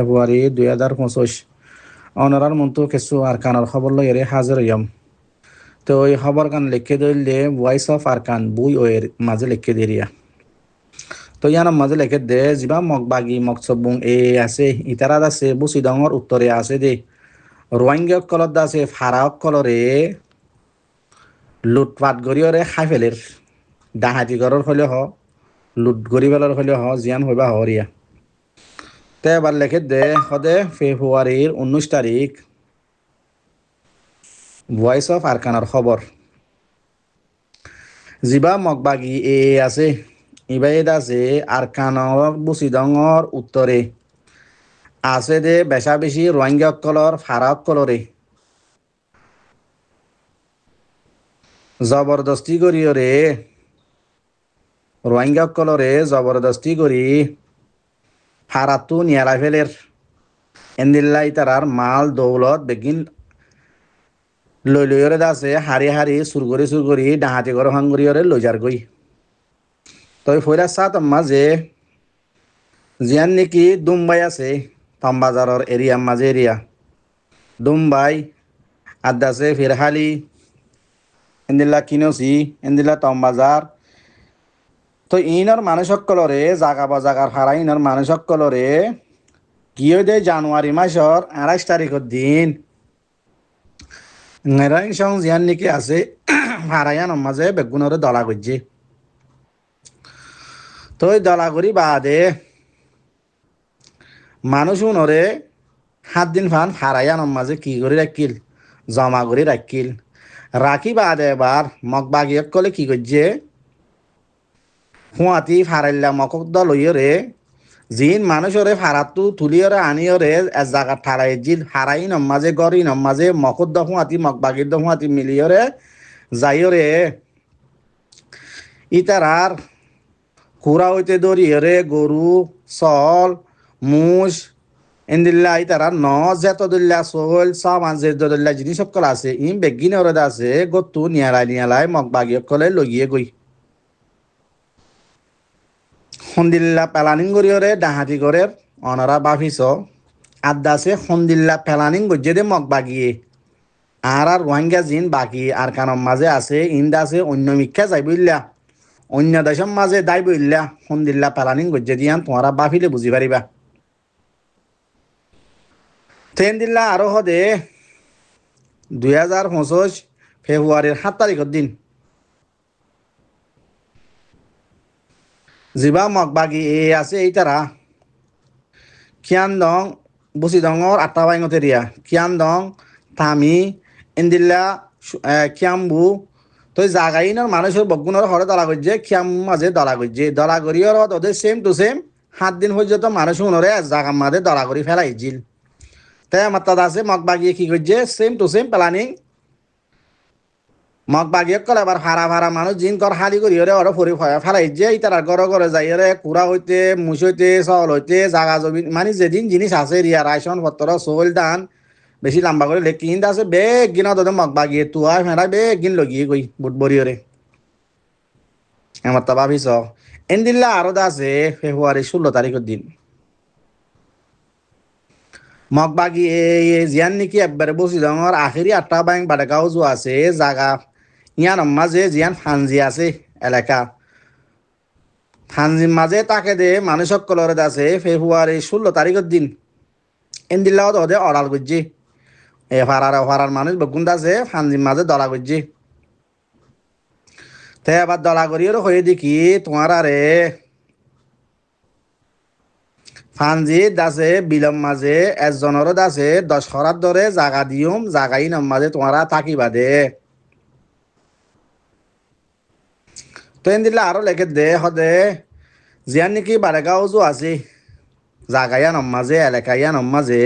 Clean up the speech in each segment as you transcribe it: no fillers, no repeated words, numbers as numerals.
ফেব্রুয়ারি 2025 অনারার মন্তু কিছু আরকানের খবর লইরে হাজির হইয়াম। তো এই খবর কান লিখে দিলে ভয়েস অফ আরকান বুই ওয়ের মাঝে লিখে দিরিয়া। তো ইয়ানোর মাঝে লিখে দে যিবা মগবাগি মকসবুং এ আছে ইতারাত আছে বুসি ডঙর উত্তরে আছে দে রোহিঙ্গা কলত আছে ফারাক কলরে লুটপাট গরিয়রে খাই ফেলের ডাহাতি গরর হলে হ লুট গরি বেলার হলে হ জিয়ান হইবা হরিয়া। তে এবার লিখে দে হদে ফেব্রুয়ারির 19 তারিখ ভয়েস অফ আরকানার খবর যিবা মগবাগি এ আছে ইবাইদ আছে আরকানর বুসিদঙর উত্তরে আছে দে বেশা বেশি রোহিঙ্গা কলর ফারাক কলরে জবরদস্তি করিয়রে রোহিঙ্গা কলরে জবরদস্তি করি ফারাতু নিয়ালা ফেলের এন্দিল্লাই তারার মাল দৌলত বেগিন লই লইরে দাসে হারি হারি সুরগরি ডাহাতি ঘর হাঙ্গুরিয়রে লইজার গই। তই ফইরা সাত মাঝে জিয়ান নেকি দুম্বাই আছে তামবাজারর এরিয়া মাঝে এরিয়া দুম্বাই আদাসে ফিরহালি এন্দিল্লা কিনসি এন্দিল্লা তামবাজার। তো ইনর মানুষ সকলরে জাগা বা জাগার হারা ইনর মানুষ সকলরে গিয়ে দে জানুয়ারি মাসর 28 তারিখের দিন নেরাইন সং জিয়ান নেকি আছে হারায়ান মাঝে বেগুনরে দলা করছে। তো দলা করি বাদে মানুষ উনরে 7 দিন ফান হারায়ান মাঝে কি করে রাখিল জমা করে রাখিল রাখি বাদে এবার মগবাগিয়ক কলে কি করছে হুঁয়াতি ফারাইল্লা মকক দল হইরে জিন মানুষরে ফারাতু তুলিয়রে আনিয়রে এক জায়গা ঠাড়াই জিল হারাই নমাজে গরি নমাজে মকর দহুয়াতি মগবাগির দহুয়াতি মিলিয়রে যাইয়রে ইতারার কুড়া হইতে দরিয়রে গরু চল মুষ এন্দিল্লা ইতারার ন যেত দল্লা চল সামান যে দল্লা জিনিস সকল আছে ইম বেগিনরে আছে গতু নিয়ালাই মগবাগিয়কলে লগিয়ে গই সন্দিল্লা প্যালানিং গরিয়রে ডাহাতি গরের অনরা বাফিস আদাসে সন্দিল্লা প্যালানিং গজ্জে দে মগ বাগিয়ে আর রোহিঙ্গা জিন বাকি আর কানম মাঝে আছে ইন্দাসে অন্য মিক্ষা যাইবইল্লা অন্য দেশের মাঝে দাইবইল্লা সন্দিল্লা প্যালানিং গজ্জে দিয়ান তোমারা বাফিলে বুঝি পারিবা। ট্রেন দিল্লা আরো হদে 2025 ফেব্রুয়ারির 7 তারিখের দিন যিবা মগবাগি এ আছে এই তারা খিয়ান দং বুসি দঙর আটটা বাইঙতে রিয়া খিয়ান দং তামি এন্দিল্লা খিয়াম্বু তো জাগাইনের মানুষের বগুনের হরে দলা করছে খিয়াম মাঝে দলা করছে দলা করিওর ওদের সেম টু সেম 7 দিন পর্যন্ত মানুষ উনরে জাগার মাঝে দলা করি ফেলাইছিল। তাই আমার তাদ আছে মগবাগিয়ে কি করছে সেম টু সেম প্ল্যানিং মগবাগিয়ে কলে এবার ভাড়া মানুষ জিন কর হালি করি ওরা ফরি ফেলাই যে তারা ঘরে যাই কুড়া হইতে মুস হইতে চাউল হইতে জাগা জমি মানে যেদিন জিনিস আছে রিয়া রাইসন পত্র চৌল দান বেশি লম্বা করে লেখি কিন্তু আছে বেগ গিন তোদের মগবাগিয়ে তুয়া ফেরা বেগ গিন লগিয়ে গই বুট বরিয়রে আমার তা ভাবিস এনদিল্লা আরো আছে ফেব্রুয়ারি 16 তারিখের দিন মগবাগি জিয়ান নেকি একবারে বসি ডাঙর আখেরি 8টা ব্যাংক বাডাগাঁও जो আছে জাগা ইয়ান মাঝে জিয়ান ফানজি আছে এলাকা ফানজির মাঝে তাকে দে মানুষ সকলরে আছে ফেব্রুয়ারি 16 তারিখের দিন এনদিল্লাও দে অরাল করছে এ ফারার মানুষ বগুন আছে ফানজির মাঝে দলা করছে। তে আবার দলা করিও হয়ে দেখি তোমার আরে ফানজি দাসে বিলম মাঝে একজনের দাসে 10 খরার ধরে জাগা দিউম জাগাই নাম মাঝে তোমারা থাকিবা দে। তো এনদিল্লা আরো লেখে দে হদে জিয়ান নাকি বারেগাঁও जो আছে জাগাইয়া নাম মাঝে এলাকাইয়া নাম মাঝে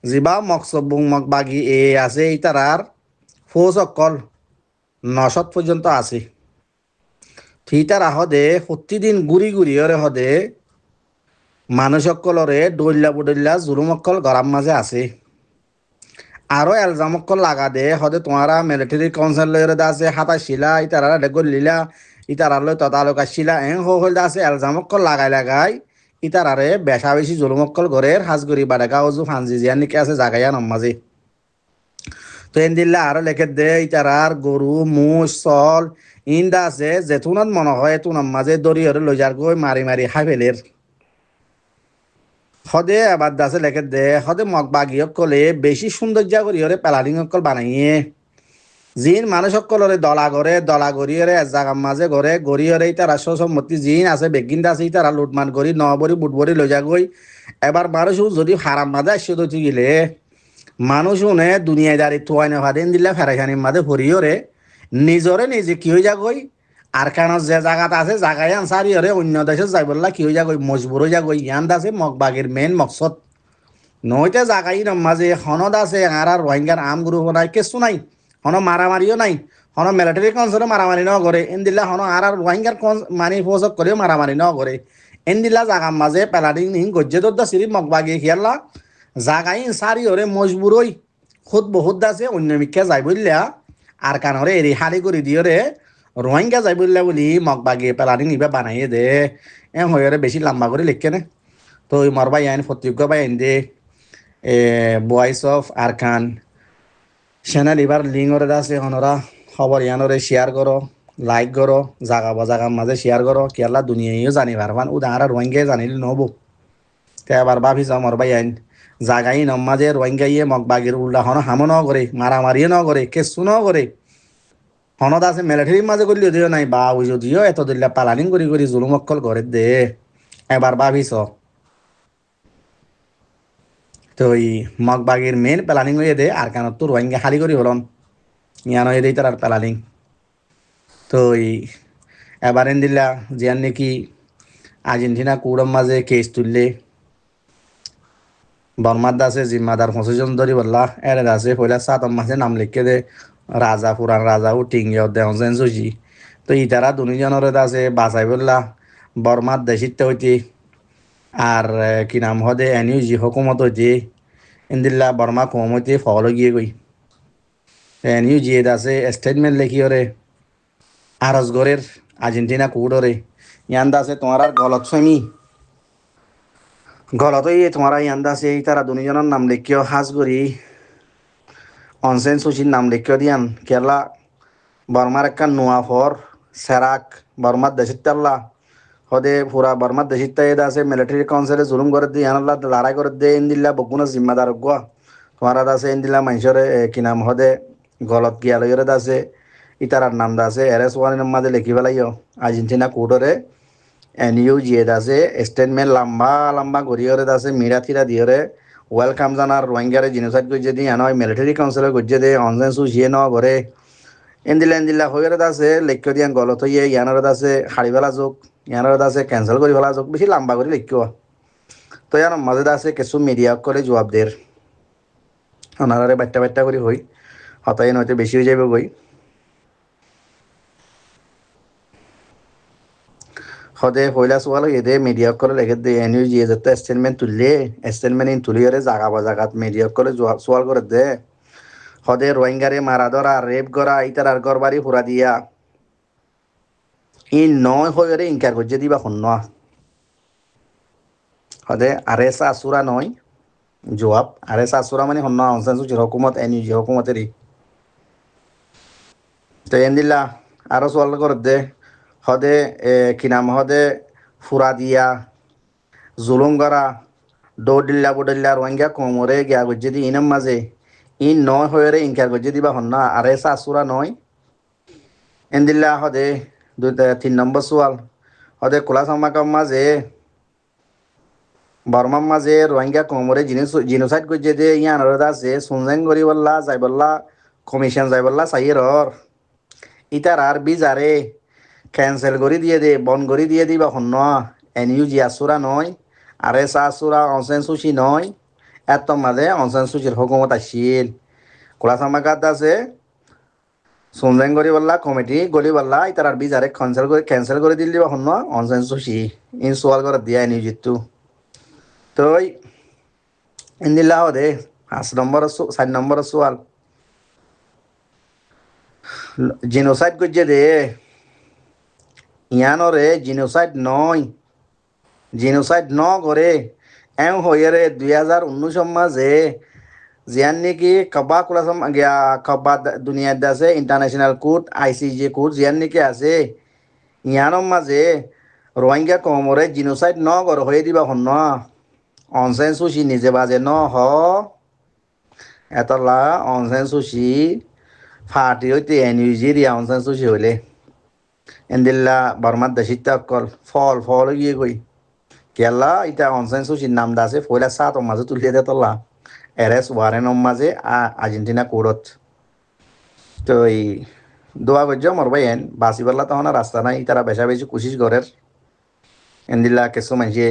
যিবা মকসবুং মগবাগি এ আছে ইতারার ফৌজ অকল 900 পর্যন্ত আছে থিতারা হদে প্রতিদিন গুড়ি ওরে হদে মানুষ সকলরে ডল্লা বুডল্লা জুলুম অকল গরাম মাঝে আছে আরো এলজাম অকল লাগা দে হদে তোমারা মিলিটারি কাউন্সিল লইরে আছে হাতা শিলা ইতারা ডেগল লীলা ইতারা লই তদালকা শিলা হল আছে এলজাম অকল লাগাই ইতার আরে বেশা বেশি জুলুমক্কল ঘরের হাজগরি বাডাকা ওজু ফানজি জিয়ান নিকে আছে জাগাইয়া নমাজে তো এন দিল্লা আরো লেখে দে ইতারার গরু মুষ চল ইন্দা আছে যেতুনত মনে হয় এতুন মাঝে দড়ি হরে লইজার গই মারি মারি খাই ফেলের সদে এবার দাসে লেখে দে সদে মগ বাগিয়ক কলে বেশি সৌন্দর্য করি হরে পেলারিং অকল বানাইয়ে জিন মানুষ সকলরে দলা গড়িয়ে এক জায়গার মাঝে ঘরে গড়িয়ে তারা সম্মতি জিন আছে বেগিন আছে তারা লুটমান করি নবরি বুটবরি লই যা গই এবার মানুষ যদি হারাম মাঝে আসছে তো গিলে মানুষ উনে দুনিয়াদারি তোয়াই না ভাদেন দিলে ফেরাখানির মাঝে ভরিও রে নিজরে নিজে কি হয়ে যা গই আর কেন যে জায়গাত আছে জায়গায় আনসারি হরে অন্য দেশে যাই বললা কি হয়ে যা গই মজবুর হয়ে যা গই ইয়ান আছে মগবাগের মেন মকসদ নইতে জাগাই মাঝে হনদ আছে আর রোহিঙ্গার আম গুরু নাই কেসু নাই হন মারামারিও নাই হন মিলিটারি কনসরে মারামারি ন করে এনদিল্লা হন আর রোহিঙ্গার মানি ফোসক করেও মারামারি ন করে এনদিল্লা জাগার মাঝে পেলাডিং নিহিং গজ্জে দদ্দা সিরি মগবাগে খেয়াল্লা জাগাই সারি হরে মজবুরই খুদ বহুত আছে অন্য মিক্ষা যাই বললা আর কানরে এরি হালি করে দিও রে রোহিঙ্গা যাই বললা বলি মগবাগে পেলাডিং ইবা বানাইয়ে দে হয়ে বেশি লম্বা করে লিখকে নে তো মরবাই আইন প্রতিজ্ঞ বাই আইন দে ভয়েস অফ আরকান চ্যানেল এবার লিঙ্ক করে আছে হনরা খবর ইয়ানরে শেয়ার করো লাইক করো জাগার মাঝে শেয়ার করো কেলা দুনিয়াও জানি পারবান উদাহরণ রোহিঙ্গা জানিলে নহব তে এবার ভাবি যাও মরবাই আইন জাগাই নমাজে রোহিঙ্গাইয়ে মগবাগির উল্লা হন হামো ন করে মারামারিও ন করে কেসু ন করে হনদ আছে মিলিটারির মাঝে করলেও দিও নাই বা ওই যদিও এত দিল্লা পালানিং করি জুলুমক্কল করে দে এবার ভাবিস তো এই মগবাগের মেন প্ল্যানিং হয়ে দে আর কেন তো রোহিঙ্গা খালি করি হলন ইয়ান হয়ে দেই তার প্ল্যানিং তো এই এবার এন দিল্লা জিয়ান নাকি আর্জেন্টিনা কুড়ম মাঝে কেস তুললে বর্মার দাসে জিম্মাদার 25 জন ধরি বললা এরে দাসে পয়লা 7 মাসে নাম লিখে দে রাজা পুরান রাজা ও টিঙ্গে দেওয়া সুজি তো ইতারা দুজনের দাসে বাঁচাই বললা বর্মার দেশিতে হইতে আর কি নাম হদে এনইউজি হুকুমত হইতে ইন্দিল্লা বর্মা কম হইতে ফল গিয়ে গই এনইউজি আছে স্টেটমেন্ট লেখিওরে আরসগরের আর্জেন্টিনা কুড়রে ইয়ান দাসে তোমার আর গলত ইয়ে তোমার ইয়ান দাসে তারা দুজনের নাম লেখিও হাজগরি অনসেন সুচির নাম লেখিও দিয়ান কেরলা বর্মার একটা নোয়াফর সেরাক বর্মার দেশের তাল্লা হদে পুরা বর্মার দেশিত আছে মিলিটারি কাউন্সিলে জুলুম করে দিয়ে আনাল্লা লড়াই করে দিয়ে ইন্দিল্লা বগুনা জিম্মাদার গোয়া তোমার আছে ইন্দিল্লা মানুষের কি নাম হদে গলত গিয়া লইরে আছে ইতারার নাম আছে এরএস ওয়ানের মাঝে লিখি পেলাইও আর্জেন্টিনা কোর্টরে এনইউ জিয়ে আছে স্টেটমেন্ট লম্বা গড়িয়রে আছে মিরা থিরা দিয়রে ওয়েলকাম জানার রোহিঙ্গারে জিনোসাইড করছে দিয়ে আনয় মিলিটারি কাউন্সিলে করছে দিয়ে অনলাইন সু জিয়ে ন করে এন্দিল্লা হয়ে আছে লেখ্য দিয়ান গলত হইয়ে ইয়ানের আছে হাড়ি বেলা যোগ ইয়ানের আছে ক্যান্সেল করে ফেলা যোগ বেশি লম্বা করে লেখ্য তো ইয়ার মাঝে আছে কিছু মিডিয়া করে জবাব দের ওনারে বাট্টা করে হই হতাই নয়তো বেশি হয়ে যাবে গই সদে পয়লা সোয়াল এদে মিডিয়া করে লেগে দে এনইউ জিয়ে যাতে স্টেটমেন্ট তুললে স্টেটমেন্ট ইন তুলিয়ে জাগাত মিডিয়া করে সোয়াল করে দে সদে রোহিঙ্গারে মারা ধরা রেপ করা ইতার আর ঘর বাড়ি ফুরা দিয়া ই নয় হয়ে ইনকার করছে দিবা শূন্য সদে আরে সাসুরা নয় জবাব আরে সাসুরা মানে শূন্য অনসেন্সুচির হুকুমত এনইউজি হুকুমতেরই তো এন দিল্লা আরো সোয়াল করে দে হদে কি নাম হদে ফুরা দিয়া জুলুম করা দৌডিল্লা বুডিল্লা রোহিঙ্গা কোমরে গিয়া গজ্জে দি ইনাম মাঝে ইন নয় হয়ে ইনকার গজ্জে দিবা হন্না আরে সাসুরা নয় এন্দিল্লা হদে 3 নম্বর সোয়াল হদে কোলা সামাকাম মাঝে বর্মার মাঝে রোহিঙ্গা কোমরে জিনোসাইড গজ্জে দে ইয়ান আছে সুনজেন গরি বললা যাই বললা কমিশন যাই বললা সাইয়ের ইতার আর বিজারে ক্যান্সেল করে দিয়ে দে বন করে দিয়ে দিবা হন্য এনইউজি আসুরা নয় আরে আসুরা অনসেন সুচি নয় এত মাঝে অনসেন সুচির হুকুমত আসছিল কোলা সামাকাত আছে সুনজেন গরি বললা কমিটি গলি বললা ইতার আর বিজারে ক্যান্সেল করে দিল দিবা হন্য অনসেন সুচি ইন সোয়াল করে দিয়া এনইউজিত তো ইন্দিল্লা দে 4 নম্বর সোয়াল জিনোসাইড করছে দে ইয়ানরে জিনোসাইড নয় জিনোসাইড ন করে এও হইরে 2019 মাঝে জিয়ান নাকি কবা কুলাসম গিয়া কবা দুনিয়ার আছে ইন্টারন্যাশনাল কোর্ট আইসিজে কোর্ট জিয়ান নাকি আছে ইয়ানোর মাঝে রোহিঙ্গা কমরে জিনোসাইড ন গর হয়ে দিবা হন অনসেন সুশি নিজে বাজে ন হ এতলা অনসেন সুশি ফাটি হইতে নিউজেরিয়া অনসেন সুশি হইলে এন্দিল্লা বর্মার দেশিত অকল ফল ফল গিয়ে কই কেলা ইটা অনসেন সুশির নাম দাসে ফয়লা সাত মাঝে তুলিয়ে দে তলা এরেস ওয়ারেন মাঝে আর্জেন্টিনা কোর্টত তো এই দোয়া করছো মরবাই এন বাসিবাল্লা তখন রাস্তা নাই তারা বেশা বেশি কোশিশ করের এন্দিল্লা কিছু মানুষে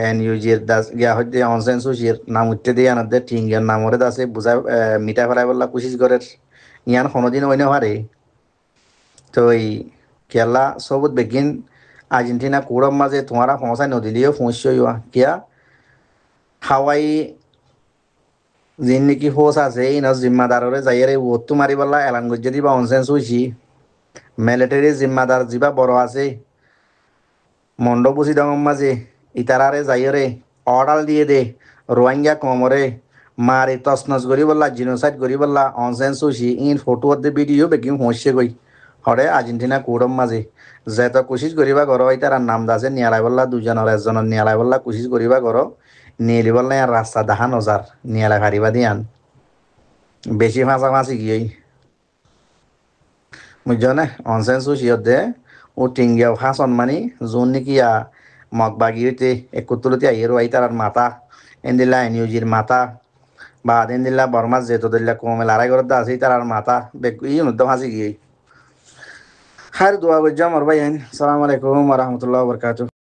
এনইউজির দাস গিয়া হইতে অনসেন সুশির নাম উঠতে দিয়ে আনাদের ঠিঙ্গের নামরে দাসে বুঝা মিটা ফেলাই বললা কোশিশ করের ইয়ান কোনোদিন হইনে পারে তো এই কেলা সবুত বেগিন আর্জেন্টিনা কোড়ম মাঝে তোমারা পৌঁছায় নদিলেও পৌঁছই কিয়া হাওয়াই যিন নাকি হোস আছে এই নজ জিম্মাদাররে যাইয়ারে ওত্তু মারি বললা এলান গজ্জে দিবা অনসেন সুশি মিলিটারি জিম্মাদার যিবা বড় আছে মন্ডবুসি দঙম মাঝে ইতারারে যাইরে অর্ডার দিয়ে দে রোহিঙ্গা কমরে মারে তসনস করি বললা জিনোসাইড করি বললা অনসেন সুশি ইন ফটো দে ভিডিও বেকিং হইছে গই হরে আর্জেন্টিনা কোডম মাঝে যেত কোশিশ করিবা ঘর ইতার নাম দাসে নিয়ালাই বললা দুজনের একজনের নিয়ালাই বললা কোশিশ করিবা ঘর নিয়েলি বললা আর রাস্তা দেখা নজার নিয়ালাই হারিবা দিয়ান বেশি ফাঁসা ফাঁসি গিয়ে বুঝছনে অনসেন সুশি দে ও টিঙ্গিয়াও হাসন মানি যোন নাকি মগ বাগি হইতে একত্রতে আইয়ের আই তার মাথা এন্দিল্লা নিউজির মাথা বা এন্দিল্লা বর্মার যেত দিল্লা কমে লড়াই করতে আছে তার মাথা ই উদ্যম হাসি গিয়ে খার দোয়া বুঝাম আর ভাই সালাম আলাইকুম রহমতুল্লাহ বরকাত